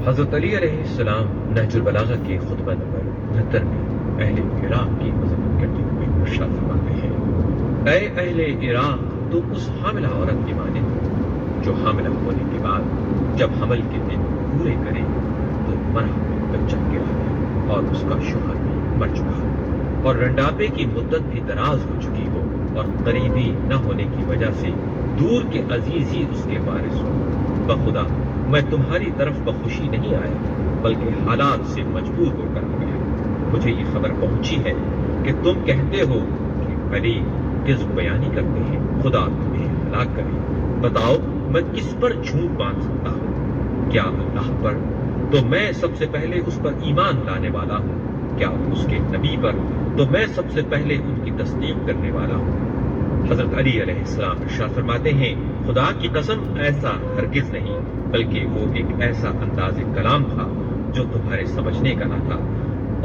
حضرت علی علیہ السلام نہج البلاغہ کے خطبہ نمبر 69 میں اہل عراق کی مذمت کرتے ہوئے ارشاد فرماتے ہیں، اے اہل عراق، تم اس حاملہ عورت کی مانند جو حاملہ ہونے کے بعد جب حمل کے دن پورے کرے تو مرا میں بچہ گرا دے اور اس کا شوہر بھی مر چکا ہو اور رنڈاپے کی مدت بھی دراز ہو چکی ہو اور قریبی نہ ہونے کی وجہ سے دور کے عزیز ہی اس کے وارث ہو، بخدا میں تمہاری طرف بخوشی نہیں آیا بلکہ حالات سے مجبور ہو کر آ گیا۔ مجھے یہ خبر پہنچی ہے کہ تم کہتے ہو کہ علی کذب بیانی کرتے ہیں، خدا تمہیں ہلاک کرے۔ بتاؤ میں کس پر جھوٹ باندھ سکتا ہوں؟ کیا اللہ پر؟ تو میں سب سے پہلے اس پر ایمان لانے والا ہوں۔ کیا اس کے نبی پر؟ تو میں سب سے پہلے ان کی تصدیق کرنے والا ہوں۔ حضرت علی علیہ السلام ارشاد فرماتے ہیں، خدا کی قسم ایسا ہرگز نہیں، بلکہ وہ ایک ایسا انداز کلام تھا جو تمہارے سمجھنے کا نہ تھا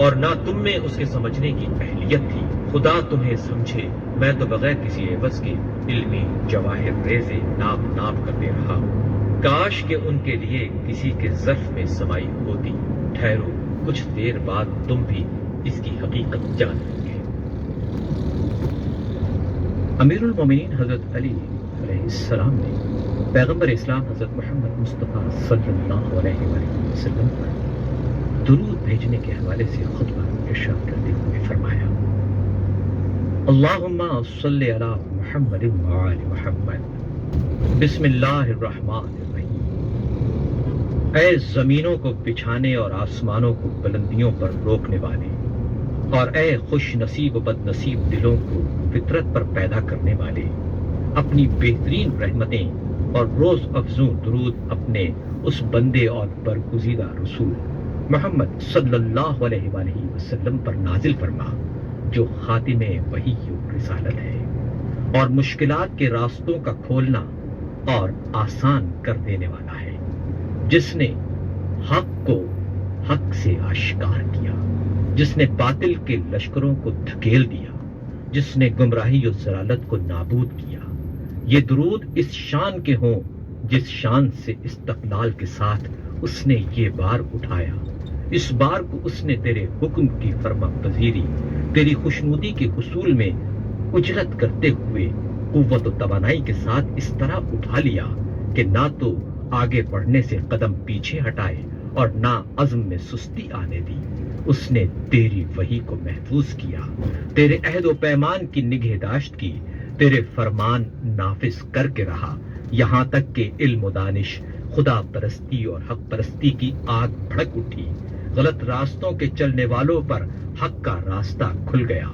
اور نہ تم میں اس کے سمجھنے کی اہلیت تھی۔ خدا تمہیں سمجھے، میں تو بغیر کسی عوض کے علمی جواہر ریزے ناپ کر دے رہا ہوں۔ کاش کہ ان کے لیے کسی کے ظرف میں سمائی ہوتی۔ ٹھہرو، کچھ دیر بعد تم بھی اس کی حقیقت جان لیں گے۔ امیر المومنین حضرت علی علیہ السلام نے پیغمبر اسلام حضرت محمد مصطفیٰ صلی اللہ علیہ وآلہ وسلم پر درود بھیجنے کے حوالے سے خطبہ ارشاد کرتے ہوئے فرمایا، اللہم صلی علی محمد وآل محمد، بسم اللہ الرحمن الرحیم۔ اے زمینوں کو بچھانے اور آسمانوں کو بلندیوں پر روکنے والے، اور اے خوش نصیب و بد نصیب دلوں کو فطرت پر پیدا کرنے والے، اپنی بہترین رحمتیں اور روز افزوں درود اپنے اس بندے اور برگزیدہ رسول محمد صلی اللہ علیہ وآلہ وسلم پر نازل فرما، جو خاتم وحی و رسالت ہے اور مشکلات کے راستوں کا کھولنا اور آسان کر دینے والا ہے، جس نے حق کو حق سے آشکار کیا، جس نے باطل کے لشکروں کو دھکیل دیا، جس نے گمراہی و ضلالت کو نابود کیا۔ یہ درود اس شان کے ہوں جس شان سے استقلال کے ساتھ اس نے یہ بار اٹھایا، اس بار کو اس نے تیرے حکم کی فرما پذیری، تیری خوشنودی کے حصول میں اجلت کرتے ہوئے قوت و توانائی کے ساتھ اس طرح اٹھا لیا کہ نہ تو آگے بڑھنے سے قدم پیچھے ہٹائے اور نہ عزم میں سستی آنے دی۔ اس نے تیری وحی کو محفوظ کیا، تیرے عہد و پیمان کی نگہداشت کی، تیرے فرمان نافذ کر کے رہا، یہاں تک کہ علم و دانش، خدا پرستی اور حق پرستی کی آگ بھڑک اٹھی، غلط راستوں کے چلنے والوں پر حق کا راستہ کھل گیا،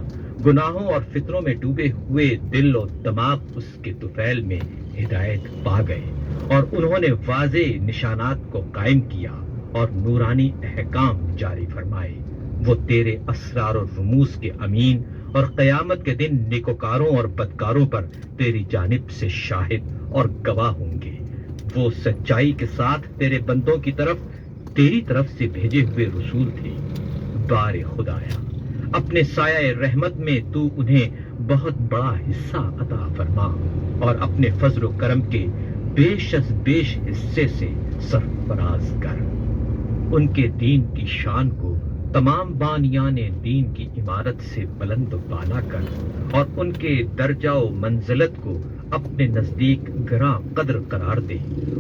گناہوں اور فطروں میں ڈوبے ہوئے دل و دماغ اس کے طفیل میں ہدایت پا گئے اور انہوں نے واضح نشانات کو قائم کیا اور نورانی احکام جاری فرمائے۔ وہ تیرے اسرار و رموز کے امین اور قیامت کے دن نیکوکاروں اور بدکاروں پر تیری جانب سے شاہد اور گواہ ہوں گے۔ وہ سچائی کے ساتھ تیرے بندوں کی طرف تیری طرف سے بھیجے ہوئے رسول تھے۔ بار خدایا، اپنے سایہ رحمت میں تو انہیں بہت بڑا حصہ عطا فرما اور اپنے فضل و کرم کے بیش از بیش حصے سے سرفراز کر۔ ان کے دین کی شان کو تمام بانیان دین کی عمارت سے بلند و بالا کر اور ان کے درجہ و منزلت کو اپنے نزدیک گراں قدر قرار دے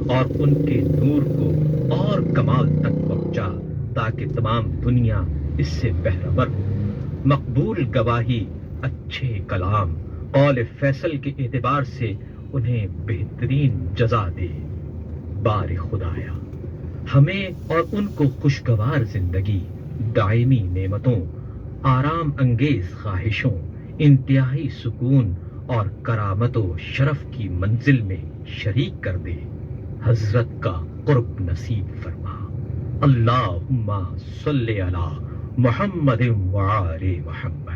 اور ان کے نور کو اور کمال تک پہنچا تاکہ تمام دنیا اس سے بہرور ہو۔ مقبول گواہی، اچھے کلام، قول فیصل کے اعتبار سے انہیں بہترین جزا دے۔ بار خدایا، ہمیں اور ان کو خوشگوار زندگی، دائمی نعمتوں، آرام انگیز خواہشوں، انتہائی سکون اور کرامت و شرف کی منزل میں شریک کر دے۔ حضرت کا قرب نصیب فرما۔ اللہم صلی علی محمد وآل محمد۔